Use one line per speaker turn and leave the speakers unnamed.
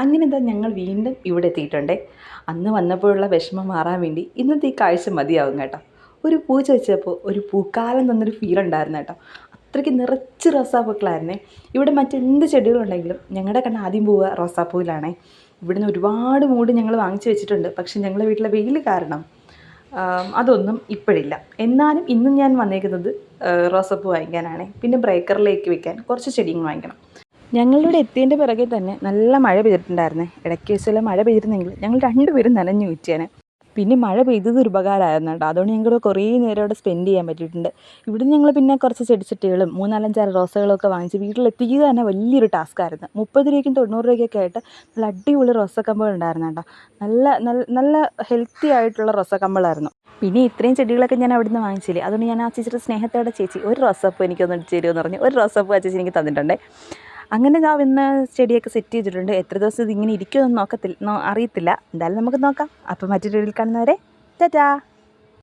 അങ്ങനെ എന്താ ഞങ്ങൾ വീണ്ടും ഇവിടെ എത്തിയിട്ടുണ്ടേ. അന്ന് വന്നപ്പോഴുള്ള വിഷമം മാറാൻ വേണ്ടി ഇന്നത്തെ ഈ കാഴ്ച മതിയാവും കേട്ടോ. ഒരു പൂ ചോദിച്ചപ്പോൾ ഒരു പൂക്കാലം തന്നൊരു ഫീൽ ഉണ്ടായിരുന്നു കേട്ടോ. അത്രയ്ക്ക് നിറച്ച് റോസാപ്പൂക്കളായിരുന്നേ. ഇവിടെ മറ്റെന്ത് ചെടികളുണ്ടെങ്കിലും ഞങ്ങളുടെ കണ്ണ് ആദ്യം പോവുക റോസാപ്പൂവിലാണേ. ഇവിടുന്ന് ഒരുപാട് മൂട് ഞങ്ങൾ വാങ്ങിച്ചു വെച്ചിട്ടുണ്ട്. പക്ഷെ ഞങ്ങളുടെ വീട്ടിലെ വെയിൽ കാരണം അതൊന്നും ഇപ്പോഴില്ല. എന്നാലും ഇന്നും ഞാൻ വന്നേക്കുന്നത് റോസാപ്പൂ വാങ്ങിക്കാനാണ്. പിന്നെ ബ്രേക്കറിലേക്ക് വെക്കാൻ കുറച്ച് ചെടിയും വാങ്ങിക്കണം. ഞങ്ങളിവിടെ എത്തിയതിൻ്റെ പിറകെ തന്നെ നല്ല മഴ പെയ്തിട്ടുണ്ടായിരുന്നേ. ഇടയ്ക്ക് വെച്ചുള്ള മഴ പെയ്തിരുന്നെങ്കിൽ ഞങ്ങൾ രണ്ടുപേരും നനഞ്ഞു വീറ്റിയേനെ. പിന്നെ മഴ പെയ്തത് ഒരു ഉപകാരമായിരുന്നു കേട്ടോ. അതുകൊണ്ട് ഞങ്ങൾ കുറേ നേരം ഇവിടെ സ്പെൻഡ് ചെയ്യാൻ പറ്റിയിട്ടുണ്ട്. ഇവിടുന്ന് ഞങ്ങൾ പിന്നെ കുറച്ച് ചെടിച്ചട്ടികളും 3-4 റോസകളൊക്കെ വാങ്ങിച്ച് വീട്ടിലെത്തിക്കുക തന്നെ വലിയൊരു ടാസ്ക്കായിരുന്നു. 30 രൂപയ്ക്കും 90 രൂപയ്ക്കൊക്കെ ആയിട്ട് നല്ല അടിപൊളി റോസക്കമ്പുകൾ ഉണ്ടായിരുന്നു കേട്ടോ. നല്ല നല്ല നല്ല ഹെൽത്തി ആയിട്ടുള്ള റോസക്കമ്പുകളായിരുന്നു. പിന്നെ ഇത്രയും ചെടികളൊക്കെ ഞാൻ അവിടുന്ന് വാങ്ങിച്ചില്ലേ. അതുകൊണ്ട് ഞാൻ ആ ചേച്ചിയുടെ സ്നേഹത്തോടെ ചേച്ചി ഒരു റോസാപ്പൂ എനിക്കൊന്ന് ഇടിച്ച് തരുമെന്ന് പറഞ്ഞ് ഒരു റോസാപ്പൂ ആ ചേച്ചി എനിക്ക് തന്നിട്ടുണ്ടേ. അങ്ങനെ ഞാൻ ഇന്ന് ചെടിയൊക്കെ സെറ്റ് ചെയ്തിട്ടുണ്ട്. എത്ര ദിവസം ഇതിങ്ങനെ ഇരിക്കുമെന്ന് അറിയത്തില്ല. എന്തായാലും നമുക്ക് നോക്കാം. അപ്പോൾ മറ്റൊരു വീഡിയോയിൽ കാണുന്നവരെ ടാറ്റാ.